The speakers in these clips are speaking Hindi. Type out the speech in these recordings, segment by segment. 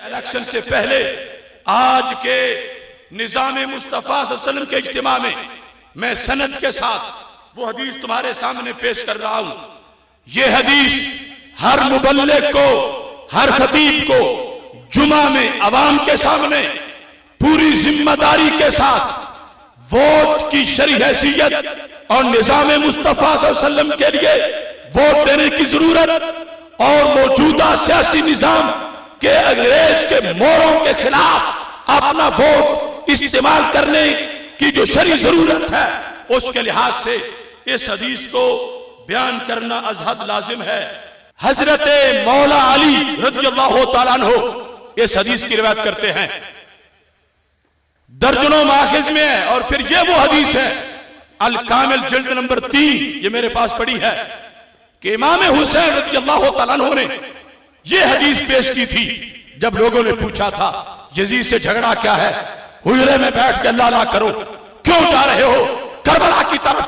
इलेक्शन से पहले आज के निजाम मुस्तफा सल्लल्लाहु अलैहि वसल्लम के इज्तिमा में मैं सनद के साथ वो हदीस तुम्हारे सामने पेश कर रहा हूं। ये हदीस हर मुबल्लिग को, हर खतीब को जुमा में अवाम के सामने पूरी जिम्मेदारी के साथ वोट की शरई हैसियत और निजाम मुस्तफा सल्लल्लाहु अलैहि वसल्लम के लिए वोट देने की जरूरत और मौजूदा सियासी निजाम के अंग्रेज के मोरों के खिलाफ अपना वोट इस्तेमाल करने की जो शरई जरूरत है, उसके लिहाज से इस हदीस को बयान करना अजहद लाजिम है। हजरत मौला अली रज़ियल्लाहु ताला अन्हु इस हदीस की रिवायत करते हैं, दर्जनों माखिज में है। और फिर ये वो हदीस है अल कामिल जिल्द नंबर 3, ये मेरे पास पड़ी है कि इमाम हुसैन रज़ियल्लाहु ताला अन्हु ने ये हदीस पेश की थी जब लोगों ने पूछा था यजीद से झगड़ा क्या है, हुजरे में बैठ के अल्लाह ना करो, क्यों जा रहे हो करबला की तरफ,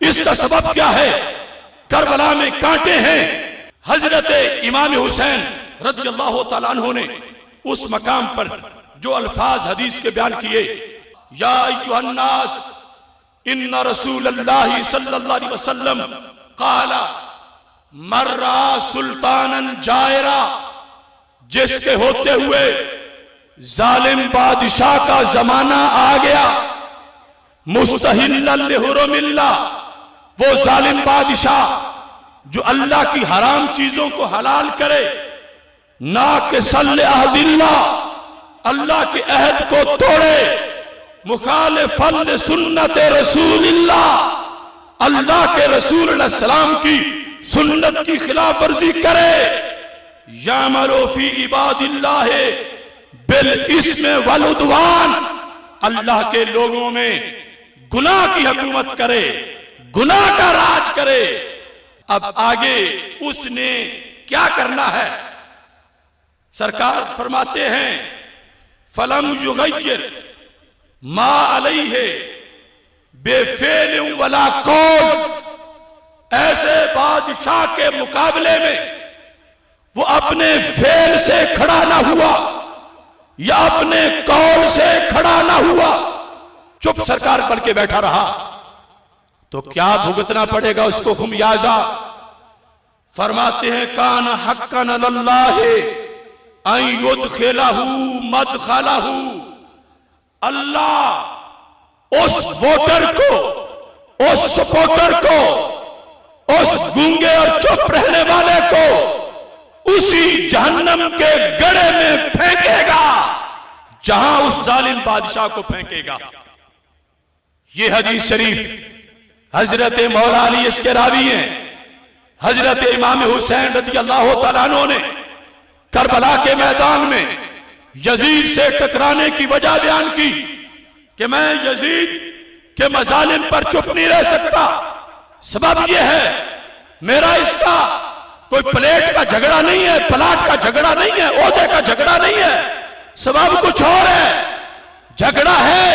इसका सबब क्या है, करबला में कांटे हैं। हजरत इमाम हुसैन रज़ियल्लाहु ताला अन्हु ने उस मकाम पर जो अल्फाज हदीस के बयान किए, या अय्युहन्नास इन्ना रसूलल्लाहि सल्लल्लाहु अलैहि वसल्लम क़ाला मर्रा सुल्तानन जायरा, जिसके होते हुए जालिम बादशाह का जमाना आ गया, मुस्तहिल्लन लिहुरुमिल्लाह, वो जालिम बादशाह जो अल्लाह की हराम चीजों को हलाल करे, ना के सल्ले अहदिल्ला, अल्लाह के अहद को तोड़े, मुखालिफन सुन्नत रसूलिल्लाह, अल्लाह के रसूल सलाम की सुन्नत की खिलाफ वर्जी करे, यामरो फी इबादिल्लाह बिल इस्म वल उद्वान, अल्लाह के लोगों में गुनाह की हुकूमत करे, गुनाह का राज करे। अब आगे उसने क्या करना है, सरकार फरमाते हैं फलम युगय्यर मा अलैहि बेफेल वला कौल, ऐसे बादशाह के मुकाबले में वो अपने फेल से खड़ा ना हुआ या अपने कौल से खड़ा ना हुआ, चुप सरकार बन के बैठा रहा, तो क्या भुगतना पड़ेगा उसको खुमियाजा। फरमाते हैं कान हक्कन अल्लाह अन युदखिलहु मदखलहु, अल्लाह उस वोटर को, उस सपोर्टर को, उस गूंगे और चुप रहने वाले को उसी जहन्नम के गड्ढे में फेंकेगा जहां उस जालिम बादशाह को फेंकेगा। ये हदीस शरीफ हजरत मौला अली इसके रावी हैं। हजरत इमाम हुसैन रज़ियल्लाहु ताला अन्हु ने करबला के मैदान में यजीद से टकराने की वजह बयान की कि मैं यजीद के मजालिम पर चुप नहीं रह सकता। सबब यह है मेरा इसका कोई प्लेट का झगड़ा नहीं है, प्लाट का झगड़ा नहीं है, ओहदे का झगड़ा नहीं है, सबब कुछ और है। झगड़ा है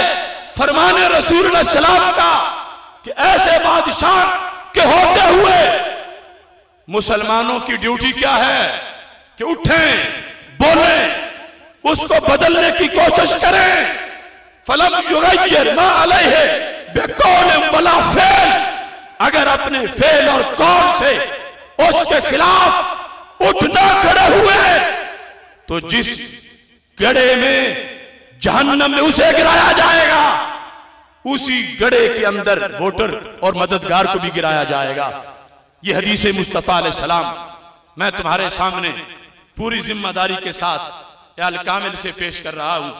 फरमाने रसूल सलाम का कि ऐसे बादशाह के होते हुए मुसलमानों की ड्यूटी क्या है कि उठें, बोलें, उसको बदलने की कोशिश करें। फलम युगय्यर मा अलैहि बिकौल वला फेल, अगर अपने फेल और कौल से उसके खिलाफ उठना खड़े हुए तो जिस गड्ढे में जहन्नम में उसे गिराया जाएगा, उसी गड्ढे के अंदर वोटर और मददगार को भी गिराया जाएगा। यह हदीस मुस्तफा अलैहि सलाम मैं तुम्हारे सामने पूरी जिम्मेदारी के साथ अल कामिल से पेश कर रहा हूं।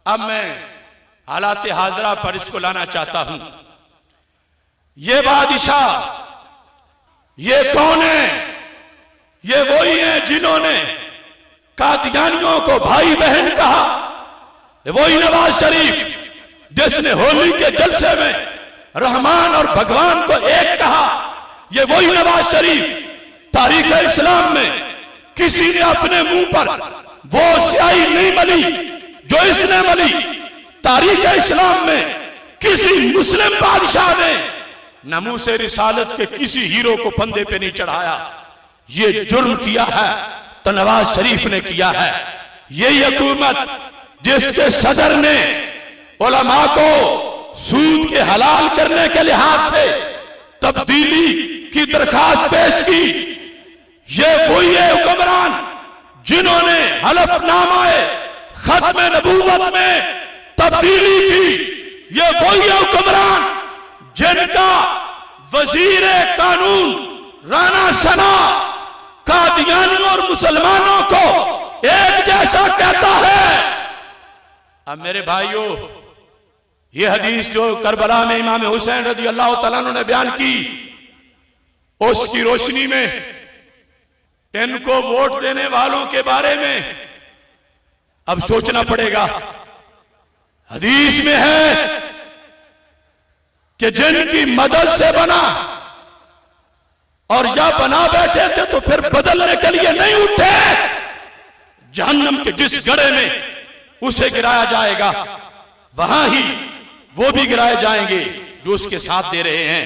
अब मैं हालात हाजरा पर इसको लाना चाहता हूं। ये बादशाह ये कौन है? ये वही हैं जिन्होंने कादियानियों को भाई बहन कहा, वही नवाज शरीफ जिसने होली के जलसे में रहमान और भगवान को एक कहा, ये वही नवाज शरीफ तारीख इस्लाम में किसी ने अपने मुंह पर वो स्याही नहीं मली जो इसने मली। तारीख इस्लाम में किसी मुस्लिम बादशाह ने नमूसे रिसालत के किसी हीरो को फंदे पे नहीं चढ़ाया। ये जुर्म किया है तो नवाज शरीफ ने किया है, यही हुकूमत जिसके सदर ने उलमा को सूद के हलाल करने के लिहाज से तब्दीली की दरखास्त पेश की, ये वही है हुक्मरान जिन्होंने हलफनामाए खत्म नबूवत में तब्दीली की। ये वही है हुक्मरान जिनका वजीर कानून राना सना कादियानियों और मुसलमानों को एक जैसा कहता है। अब मेरे भाइयों, ये हदीस जो करबला में इमाम हुसैन रज़ी अल्लाह तआला अन्हु ने बयान की, उसकी रोशनी में इनको वोट देने वालों के बारे में अब सोचना पड़ेगा। हदीस में है कि जिनकी मदद से बना और या बना बैठे थे तो फिर बदलने के लिए नहीं उठे, जहन्नम के जिस गड्ढे में उसे गिराया जाएगा वहां ही वो भी गिराए जाएंगे जो उसके साथ दे रहे हैं,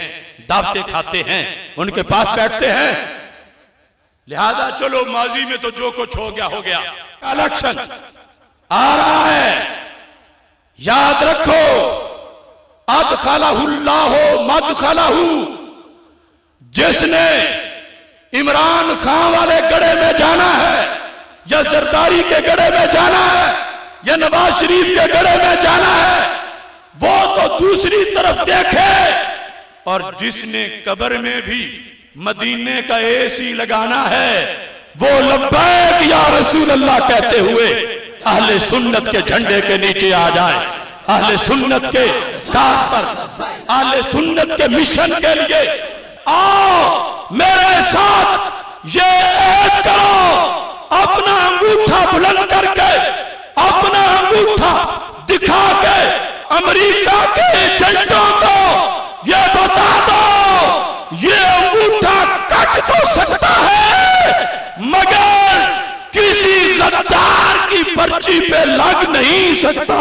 दावते खाते हैं, उनके पास बैठते हैं। लिहाजा चलो, माजी में तो जो कुछ हो गया। इलेक्शन आ रहा है, याद रखो, अदखलहुल्लाहु मदखलहु, जिसने इमरान खान वाले गड्ढे में जाना है या सरदारी के गड्ढे में जाना है या नवाज शरीफ के गड्ढे में जाना है, वो तो दूसरी तरफ देखे। और जिसने कब्र में भी मदीने का एसी लगाना है वो लब्बैक या रसूल अल्लाह कहते हुए अहले सुन्नत के झंडे के नीचे आ जाए, अहले सुन्नत के काज पर, अहले सुन्नत के मिशन के लिए आओ मेरे साथ ये ऐद करो, अपना अंगूठा बुलंद करके, अपना अंगूठा दिखा के अमेरिका के एजेंटों को ये बता दो, ये अंगूठा कट तो सकता है मगर किसी गद्दार की पर्ची पे लग नहीं सकता।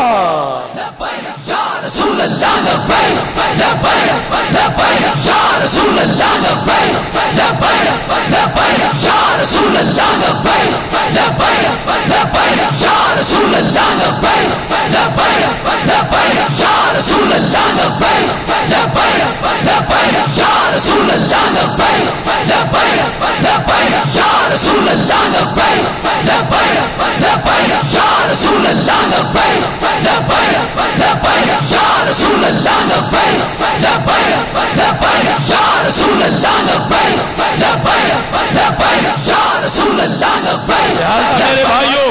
मेरे भाइयों,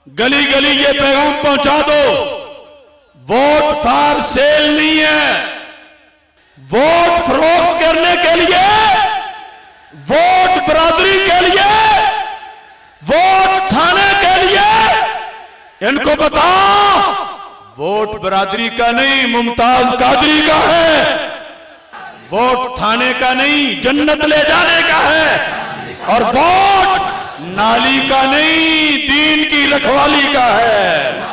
गली गली ये पैगाम पहुंचा दो, वोट फॉर सेल नहीं है, वोट फरोख्त करने के लिए, वोट बरादरी के लिए, वोट थाने के लिए। इनको बता, वोट बरादरी का नहीं, मुमताज कादरी का है, वोट थाने का नहीं, जन्नत ले जाने का है, और वोट नाली का नहीं, दीन की रखवाली का है।